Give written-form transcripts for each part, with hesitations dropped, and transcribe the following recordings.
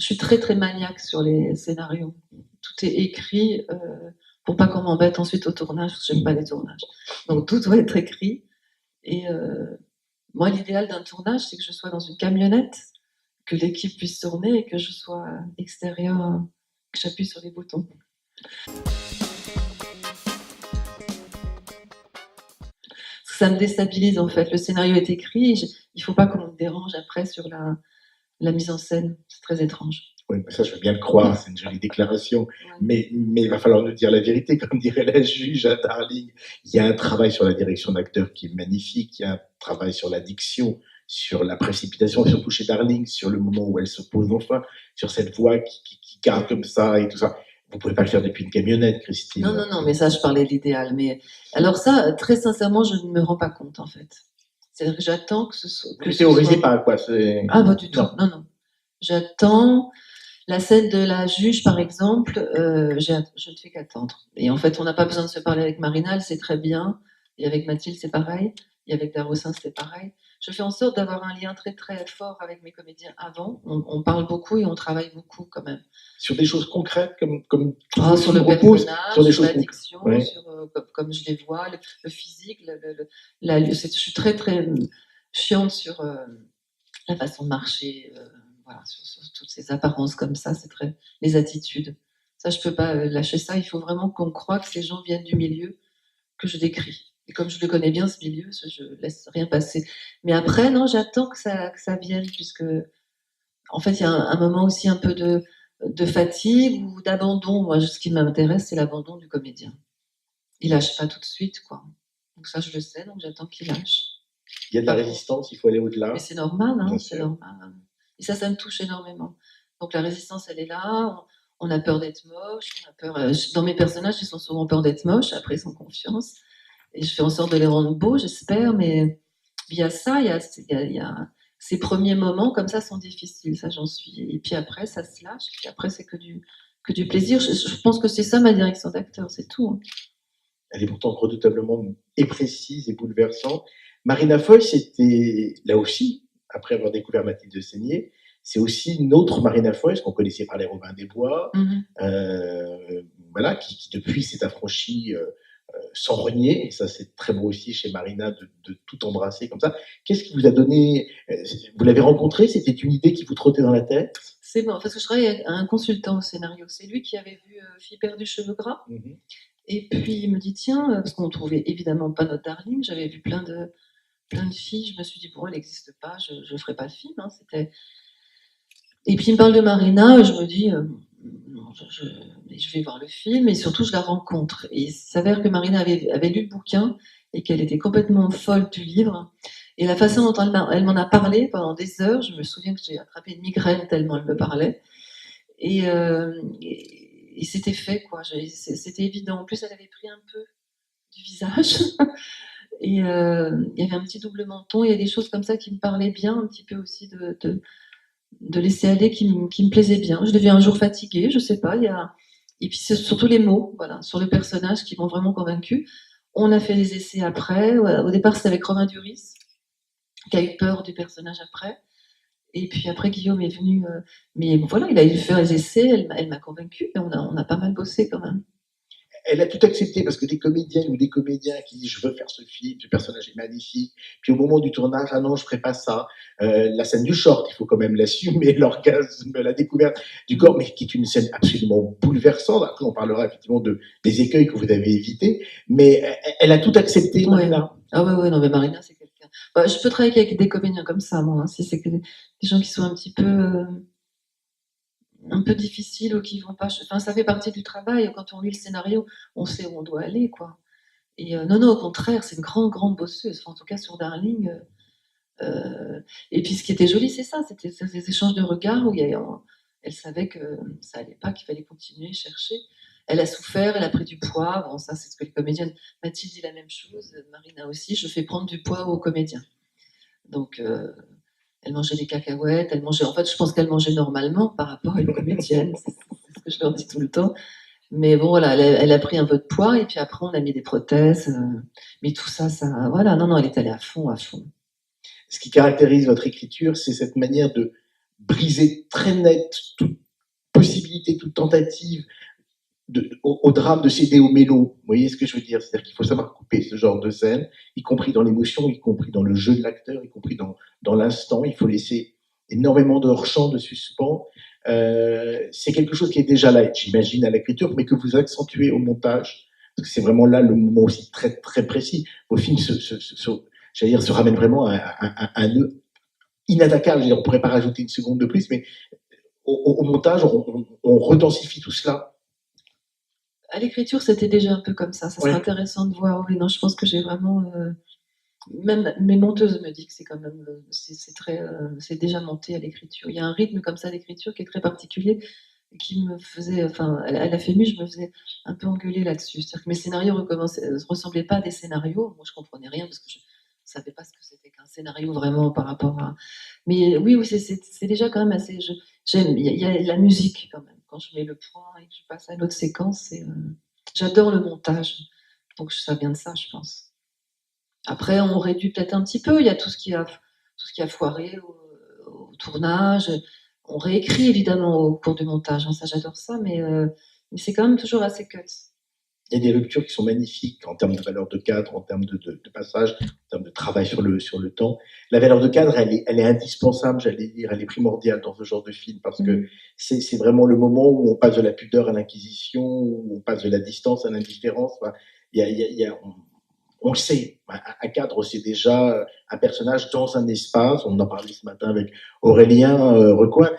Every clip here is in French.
je suis très très maniaque sur les scénarios. Tout est écrit pour pas qu'on m'embête ensuite au tournage, parce que j'aime pas les tournages. Donc tout doit être écrit. Et moi, l'idéal d'un tournage, c'est que je sois dans une camionnette, que l'équipe puisse tourner et que je sois extérieure, que j'appuie sur les boutons. Ça me déstabilise en fait. Le scénario est écrit, il faut pas qu'on me dérange après sur la mise en scène. C'est très étrange. Oui, mais ça, je veux bien le croire, c'est une jolie déclaration. Ouais. Mais il va falloir nous dire la vérité, comme dirait la juge à Darling. Il y a un travail sur la direction d'acteur qui est magnifique, il y a un travail sur la diction, sur la précipitation, surtout chez Darling, sur le moment où elle se pose enfin, sur cette voix qui garde comme ça et tout ça. Vous pouvez pas le faire depuis une camionnette, Christine. Non, mais ça, je parlais de l'idéal. Mais alors ça, très sincèrement, je ne me rends pas compte en fait. C'est-à-dire que j'attends que ce soit. Vous ne théorisez pas, quoi. Ah, pas du tout. Non. J'attends. La scène de la juge, par exemple, je ne fais qu'attendre. Et en fait, on n'a pas besoin de se parler avec Marina, elle sait très bien. Et avec Mathilde, c'est pareil. Et avec Darossin, c'est pareil. Je fais en sorte d'avoir un lien très très fort avec mes comédiens avant. On parle beaucoup et on travaille beaucoup quand même. Sur des choses concrètes, comme sur le personnage, sur des choses l'addiction, ouais. comme je les vois, le physique. Je suis très très chiante sur la façon de marcher. Voilà, sur toutes ces apparences comme ça, c'est très les attitudes. Ça, je peux pas lâcher ça. Il faut vraiment qu'on croie que ces gens viennent du milieu que je décris. Et comme je le connais bien, ce milieu, je laisse rien passer. Mais après, non, j'attends que ça vienne, puisque en fait, il y a un moment aussi un peu de fatigue ou d'abandon. Moi, ce qui m'intéresse, c'est l'abandon du comédien. Il lâche pas tout de suite, quoi. Donc ça, je le sais, donc j'attends qu'il lâche. Il y a de la résistance, il faut aller au-delà. Mais c'est normal, hein, c'est normal. Et ça me touche énormément. Donc la résistance, elle est là. On a peur d'être moche. On a peur. Dans mes personnages, ils ont souvent peur d'être moches. Après, ils ont confiance. Et je fais en sorte de les rendre beaux, j'espère. Mais il y a ça, il y a ces premiers moments comme ça sont difficiles. Ça, j'en suis. Et puis après, ça se lâche. Et puis après, c'est que du plaisir. Je pense que c'est ça ma direction d'acteur. C'est tout. Hein. Elle est pourtant redoutablement et précise et bouleversante. Marina Foï, c'était là aussi, après avoir découvert Mathilde de Seigné, c'est aussi une autre Marina Foï, ce qu'on connaissait par les Robins des Bois, voilà, qui depuis s'est affranchie sans renier, et ça c'est très beau aussi chez Marina de tout embrasser comme ça. Qu'est-ce qui vous a donné, vous l'avez rencontré, c'était une idée qui vous trottait dans la tête? C'est bon, parce que je travaille avec un consultant au scénario, c'est lui qui avait vu Fille perdue, cheveux gras. Et puis il me dit tiens, parce qu'on ne trouvait évidemment pas notre Darling, j'avais vu plein de filles, je me suis dit bon, elle n'existe pas, je ne ferai pas le film. Hein, et puis il me parle de Marina, et je me dis non, je vais voir le film, et surtout je la rencontre. Et il s'avère que Marina avait lu le bouquin et qu'elle était complètement folle du livre. Et la façon dont elle m'en a parlé pendant des heures, je me souviens que j'ai attrapé une migraine tellement elle me parlait. Et c'était fait, quoi. C'était évident. En plus, elle avait pris un peu du visage. Et il y avait un petit double menton. Il y a des choses comme ça qui me parlaient bien, un petit peu aussi de laisser aller, qui me plaisait bien. Je l'ai vu un jour fatiguée, je sais pas. Et puis c'est surtout les mots, voilà, sur le personnage qui m'ont vraiment convaincue. On a fait des essais après. Au départ, c'était avec Romain Duris, qui a eu peur du personnage après. Et puis après, Guillaume est venu. Mais voilà, il a dû faire les essais, elle m'a convaincue, mais on a pas mal bossé quand même. Elle a tout accepté, parce que des comédiennes ou des comédiens qui disent je veux faire ce film, ce personnage est magnifique, puis au moment du tournage, ah non, je ferai pas ça. La scène du short, il faut quand même l'assumer, l'orgasme, la découverte du corps, mais qui est une scène absolument bouleversante. Après, on parlera effectivement des écueils que vous avez évités, mais elle a tout accepté, Marina. Ah ouais, non, mais Marina, c'est quelqu'un. Bah, je peux travailler avec des comédiens comme ça, moi, hein, si c'est que des gens qui sont un petit peu difficiles ou qui vont pas. Enfin, ça fait partie du travail. Quand on lit le scénario, on sait où on doit aller, quoi. Et non, au contraire, c'est une grande bosseuse. Enfin, en tout cas, sur Darling. Et puis, ce qui était joli, c'est ça. C'était ces échanges de regards où elle savait que ça allait pas, qu'il fallait continuer, chercher. Elle a souffert, elle a pris du poids. Bon, ça, c'est ce que les comédiennes. Mathilde dit la même chose, Marina aussi. Je fais prendre du poids aux comédiens. Donc, elle mangeait des cacahuètes, elle mangeait. En fait, je pense qu'elle mangeait normalement par rapport à une comédienne. C'est ce que je leur dis tout le temps. Mais bon, voilà, elle a pris un peu de poids et puis après, on a mis des prothèses. Mais tout ça, voilà. Non, elle est allée à fond. Ce qui caractérise votre écriture, c'est cette manière de briser très net toute possibilité, toute tentative au drame de céder au mélo. Vous voyez ce que je veux dire? C'est-à-dire qu'il faut savoir couper ce genre de scène, y compris dans l'émotion, y compris dans le jeu de l'acteur, y compris dans l'instant. Il faut laisser énormément de hors-champ, de suspens. C'est quelque chose qui est déjà là, j'imagine, à l'écriture, mais que vous accentuez au montage, parce que c'est vraiment là le moment aussi très, très précis. Vos films j'allais dire, se ramènent vraiment à un nœud inattaquable. On ne pourrait pas rajouter une seconde de plus, mais au montage, on redensifie tout cela. À l'écriture, c'était déjà un peu comme ça. Ça serait intéressant de voir. Oui, non, je pense que j'ai vraiment. Même mes monteuses me disent que c'est quand même. C'est déjà monté à l'écriture. Il y a un rythme comme ça d'écriture qui est très particulier, qui me faisait. Enfin, à la FEMU, je me faisais un peu engueuler là-dessus. C'est-à-dire que mes scénarios ne ressemblaient pas à des scénarios. Moi, je comprenais rien parce que je ne savais pas ce que c'était qu'un scénario vraiment par rapport à. Mais oui, c'est déjà quand même assez. J'aime. Il y a la musique quand même. Quand je mets le point et que je passe à une autre séquence, j'adore le montage. Donc ça vient de ça, je pense. Après, on réduit peut-être un petit peu. Il y a tout ce qui a foiré au tournage. On réécrit évidemment au cours du montage. Ça, j'adore ça, mais c'est quand même toujours assez cut. Il y a des ruptures qui sont magnifiques en termes de valeur de cadre, en termes de passage, en termes de travail sur le temps. La valeur de cadre, elle est indispensable, j'allais dire, elle est primordiale dans ce genre de film, parce que c'est vraiment le moment où on passe de la pudeur à l'inquisition, où on passe de la distance à l'indifférence. Enfin, on le sait, un cadre, c'est déjà un personnage dans un espace. On en parlait ce matin avec Aurélien Recoin.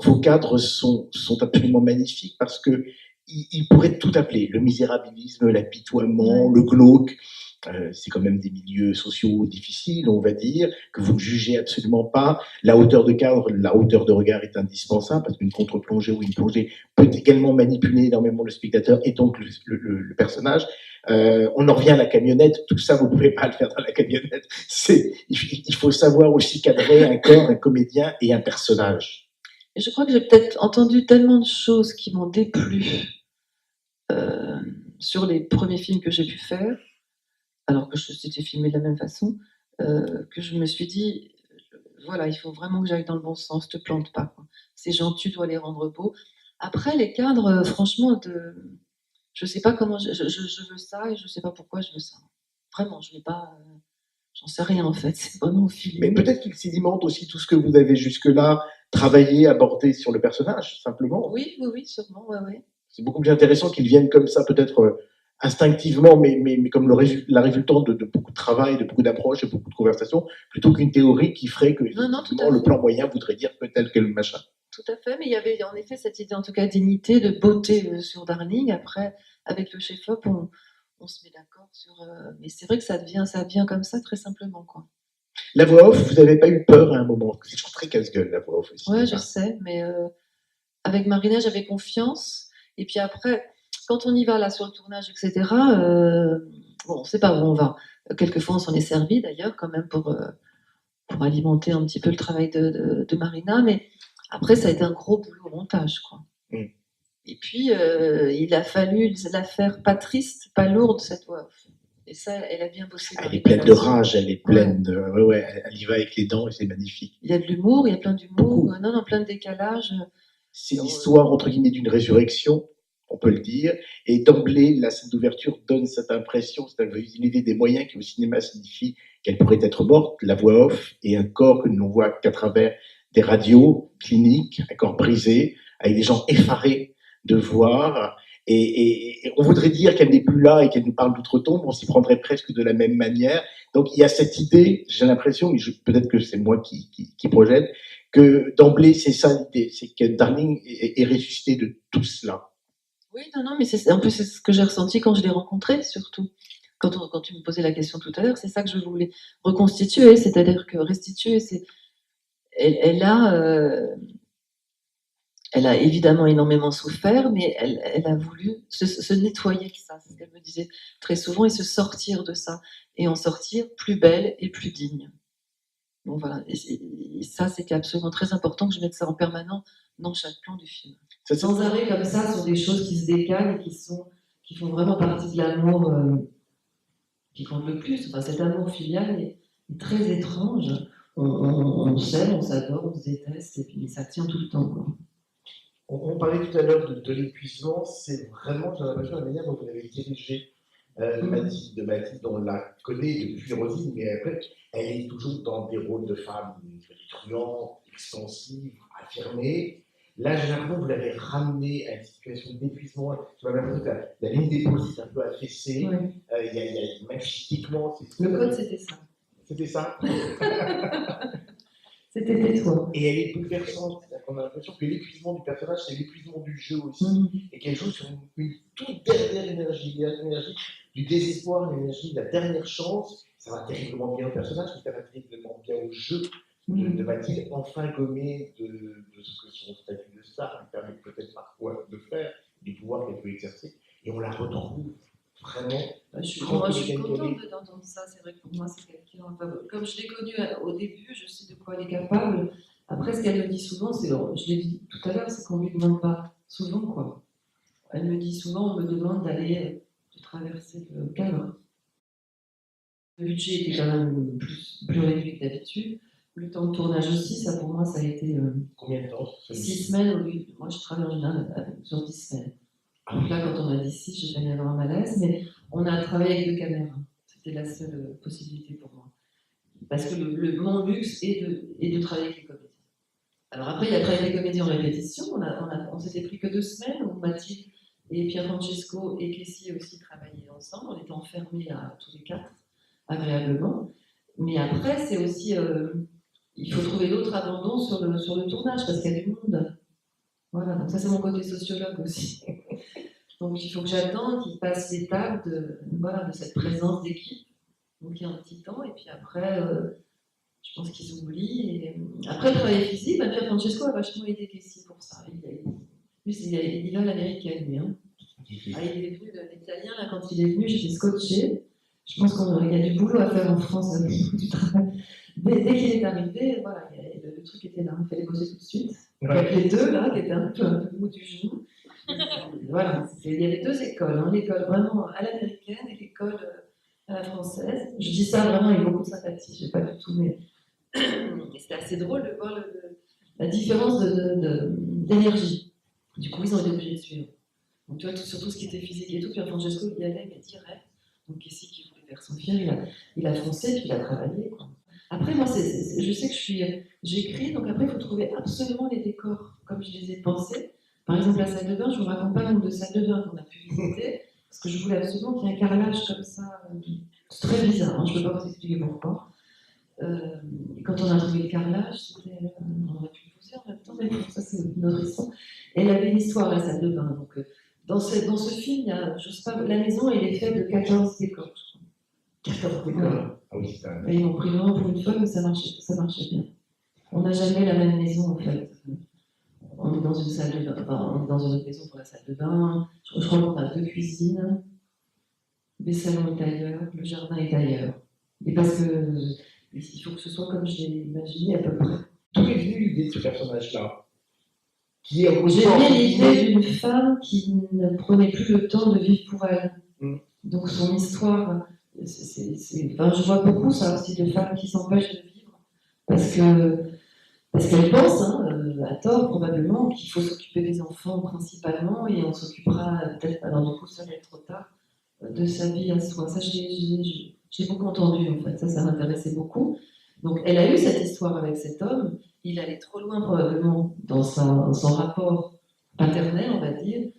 Vos cadres sont absolument magnifiques parce que il pourrait tout appeler, le misérabilisme, l'apitoiement, le glauque. C'est quand même des milieux sociaux difficiles, on va dire, que vous ne jugez absolument pas. La hauteur de cadre, la hauteur de regard est indispensable, parce qu'une contre-plongée ou une plongée peut également manipuler énormément le spectateur et donc le personnage. On en revient à la camionnette, tout ça, vous ne pouvez pas le faire dans la camionnette. Il faut savoir aussi cadrer un corps, un comédien et un personnage. Et je crois que j'ai peut-être entendu tellement de choses qui m'ont déplu sur les premiers films que j'ai pu faire, alors que c'était filmé de la même façon, que je me suis dit, voilà, il faut vraiment que j'aille dans le bon sens, te plante pas. Quoi. Ces gens, tu dois les rendre beaux. Après, les cadres, franchement, je sais pas comment, je veux ça et je sais pas pourquoi je veux ça. Vraiment, je vais pas, j'en sais rien en fait, c'est vraiment au feeling. Mais peut-être qu'il sédimente aussi tout ce que vous avez jusque-là travaillé, abordé sur le personnage, simplement. Oui, sûrement, ouais. C'est beaucoup plus intéressant qu'ils viennent comme ça, peut-être instinctivement, mais comme la résultante de beaucoup de travail, de beaucoup d'approches et beaucoup de conversations, plutôt qu'une théorie qui ferait que le plan moyen voudrait dire peut-être que le machin. Tout à fait, mais il y avait en effet cette idée, en tout cas, d'unité, de beauté sur Darling. Après, avec le chef-op, on se met d'accord sur. Mais c'est vrai que ça vient comme ça, très simplement, quoi. La voix off, vous n'avez pas eu peur à un moment? C'est toujours très casse-gueule, la voix off aussi. Ouais, je sais, mais avec Marina, j'avais confiance. Et puis après, quand on y va là sur le tournage, etc., bon, on ne sait pas où on va. Quelquefois, on s'en est servi d'ailleurs, quand même, pour alimenter un petit peu le travail de Marina. Mais après, ça a été un gros boulot au montage, quoi. Et puis, il a fallu la faire pas triste, pas lourde, cette voix off. Et ça, elle a bien bossé. Elle est pleine de rage, elle est pleine de. Ouais, elle y va avec les dents et c'est magnifique. Il y a de l'humour, il y a plein d'humour, non, plein de décalage. C'est l'histoire, entre guillemets, d'une résurrection, on peut le dire. Et d'emblée, la scène d'ouverture donne cette impression, c'est l'idée des moyens qui au cinéma signifie qu'elle pourrait être morte, la voix off, et un corps que nous ne voit qu'à travers des radios cliniques, un corps brisé, avec des gens effarés de voir. Et on voudrait dire qu'elle n'est plus là et qu'elle nous parle d'outre-tombe, on s'y prendrait presque de la même manière. Donc il y a cette idée, j'ai l'impression, mais peut-être que c'est moi qui projette, que d'emblée, c'est ça l'idée, c'est que Darling est ressuscité de tout cela. Oui, non, mais en plus, c'est ce que j'ai ressenti quand je l'ai rencontré, surtout. Quand tu me posais la question tout à l'heure, c'est ça que je voulais reconstituer, c'est-à-dire que restituer, c'est. Elle a évidemment énormément souffert, mais elle a voulu se nettoyer de ça, c'est ce qu'elle me disait très souvent, et se sortir de ça, et en sortir plus belle et plus digne. Donc voilà, et ça, c'était absolument très important que je mette ça en permanent dans chaque plan du film. Sans arrêt comme ça, sur des choses qui se décalent et qui font vraiment partie de l'amour qui compte le plus. Enfin, cet amour filial est très étrange. on s'aime, on s'adore, on se déteste, et puis ça tient tout le temps, quoi. On parlait tout à l'heure de l'épuisement, c'est vraiment, j'ai l'impression, la manière dont vous avez dirigé Mathilde, on la connaît depuis Rosine, mais après, elle est toujours dans des rôles de femme truandes, expansive, affirmée. Là, généralement, vous l'avez ramenée à une situation d'épuisement. Tu m'as l'impression que la ligne d'épaule s'est un peu affaissée. Même physiquement. Le code, c'était ça. C'était ça. C'était tais-toi. Et elle est bouleversante. On a l'impression que l'épuisement du personnage, c'est l'épuisement du jeu aussi. Et qu'elle joue sur une toute dernière énergie, l'énergie du désespoir, l'énergie de la dernière chance. Ça va terriblement bien au personnage, mais ça va terriblement bien au jeu de Mathilde, enfin gommé de ce que son statut de star lui permet peut-être parfois de faire, du pouvoir qu'elle peut exercer. Et on la retrouve vraiment. Je suis contente d'entendre ça. C'est vrai que pour moi, c'est quelqu'un. Comme je l'ai connue au début, je sais de quoi elle est capable. Après, ce qu'elle me dit souvent, c'est, je l'ai dit tout à l'heure, c'est qu'on ne lui demande pas souvent, quoi. Elle me dit souvent, on me demande de traverser le cadre. Le budget était quand même plus réduit que d'habitude. Le temps de tournage aussi, ça pour moi, ça a été. Combien de temps 6 semaines au lieu. Moi, je travaille en général sur 10 semaines. Donc là, quand on a dit 6, j'ai failli avoir un malaise, mais on a travaillé avec 2 caméras. C'était la seule possibilité pour moi. Parce que mon luxe est de travailler avec les comédiens. Alors après, il a travaillé avec les comédiens en répétition. On s'était pris que 2 semaines où Mathilde et Pier Francesco et Kessie aussi travaillaient ensemble. On était enfermés là, tous les 4, agréablement. Mais après, c'est aussi... il faut trouver d'autres abandons sur le tournage parce qu'il y a du monde. Voilà, donc ça c'est mon côté sociologue aussi. Donc il faut que j'attende qu'ils passent l'étape de cette présence d'équipe. Donc il y a un petit temps, et puis après, je pense qu'ils oublient. Et après, le travail physique, Pier Francesco a vachement aidé Kessie pour ça. Il a l'américaine, lui. Hein. Il est venu, l'italien, là, quand il est venu, j'étais scotchée. Je pense qu'il y a du boulot à faire en France, du travail. Dès qu'il est arrivé, voilà, le truc était là, il fallait bosser tout de suite. Avec les 2 là, qui étaient un peu mou du genou. Voilà, il y avait 2 écoles, hein, l'école vraiment à l'américaine et l'école à la française. Je dis ça vraiment avec beaucoup de sympathie, je n'ai pas du tout, mais c'était assez drôle de voir la différence d'énergie. Du coup, ils ont été obligés de suivre. Donc, tu vois, surtout ce qui était physique et tout, Pier Francesco, il y allait, mais direct. Donc, ici, qui voulait faire son film, il a foncé, puis il a travaillé, quoi. Après, moi, je sais que j'écris, donc après, il faut trouver absolument les décors comme je les ai pensés. Par exemple, la salle de bain, je vous raconte pas le nombre de salles de bain qu'on a pu visiter, parce que je voulais absolument qu'il y ait un carrelage comme ça. C'est très bizarre, hein, je ne peux pas vous expliquer pourquoi. Et quand on a trouvé le carrelage, on aurait pu le pousser en même temps, mais ça, c'est une autre histoire. Et elle avait une histoire, la salle de bain. Donc, dans ce film, la maison, elle est faite de 14 décors. 14 décors. Ah oui, c'est ça. Et ils m'ont pris vraiment pour une fois, mais ça marchait bien. On n'a jamais la même maison, en fait. On est dans une salle de bain, on est dans une autre maison pour la salle de bain. Je crois qu'on a 2 cuisines, les salons est ailleurs, le jardin est ailleurs. Et parce que il faut que ce soit comme je l'ai imaginé à peu près. D'où est venue l'idée de ce personnage-là? J'ai eu l'idée d'une femme qui ne prenait plus le temps de vivre pour elle. Donc son histoire, je vois beaucoup ça aussi de femmes qui s'empêchent de vivre parce qu'elles pensent, à tort probablement, qu'il faut s'occuper des enfants principalement et on s'occupera peut-être, alors du coup ça va être trop tard, de sa vie à soi. Ça, j'ai beaucoup entendu en fait, ça m'intéressait beaucoup. Donc elle a eu cette histoire avec cet homme, il allait trop loin probablement dans son rapport paternel, on va dire.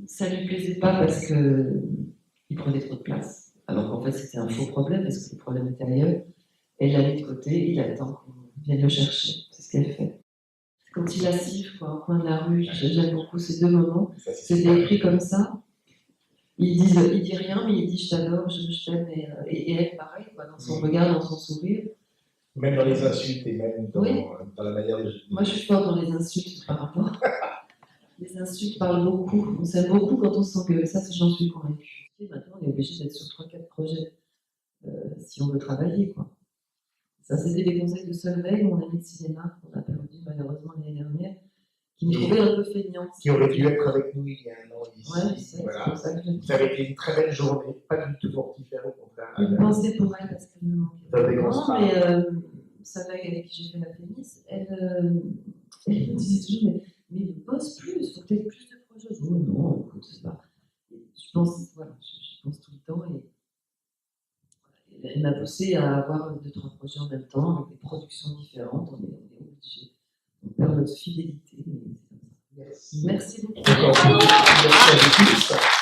Ça lui plaisait pas parce qu'il prenait trop de place, alors qu'en fait c'était un faux problème parce que le problème était ailleurs. Elle l'a mis de côté, il attend qu'on vienne le chercher, c'est ce qu'elle fait. Quand il la siffle au coin de la rue, j'aime beaucoup ces 2 moments, c'était écrit comme ça. Il dit rien, mais il dit je t'adore, je t'aime, et elle pareil, quoi, dans son regard, dans son sourire. Même dans les insultes et même dans la manière de... Moi je suis forte dans les insultes par rapport. Les insultes parlent beaucoup, on s'aime beaucoup quand on se sent que ça, j'en suis convaincue. Et maintenant on est obligé d'être sur 3-4 projets si on veut travailler, quoi. Ça, c'était des conseils de Solveig, mon ami de cinéma, qu'on a perdu malheureusement l'année dernière, qui me trouvait un peu feignante. Qui aurait dû être avec nous il y a un an ici. Ouais, c'est pour ça que ça avait été une très belle journée, pas du tout mortifère, au contraire. Une pensée pour elle parce qu'elle me manquait. Non, sa vague avec qui j'ai fait la Fémis, elle me disait toujours, mais bosse plus, il faut que tu aies plus de projets. Je dis, oh non, écoute, c'est pas. Je pense, voilà, je pense tout le temps. Et elle m'a poussé à avoir 2-3 projets en même temps, avec des productions différentes. On est obligé. On perd notre fidélité, mais c'est comme ça. Merci beaucoup. Merci à vous tous.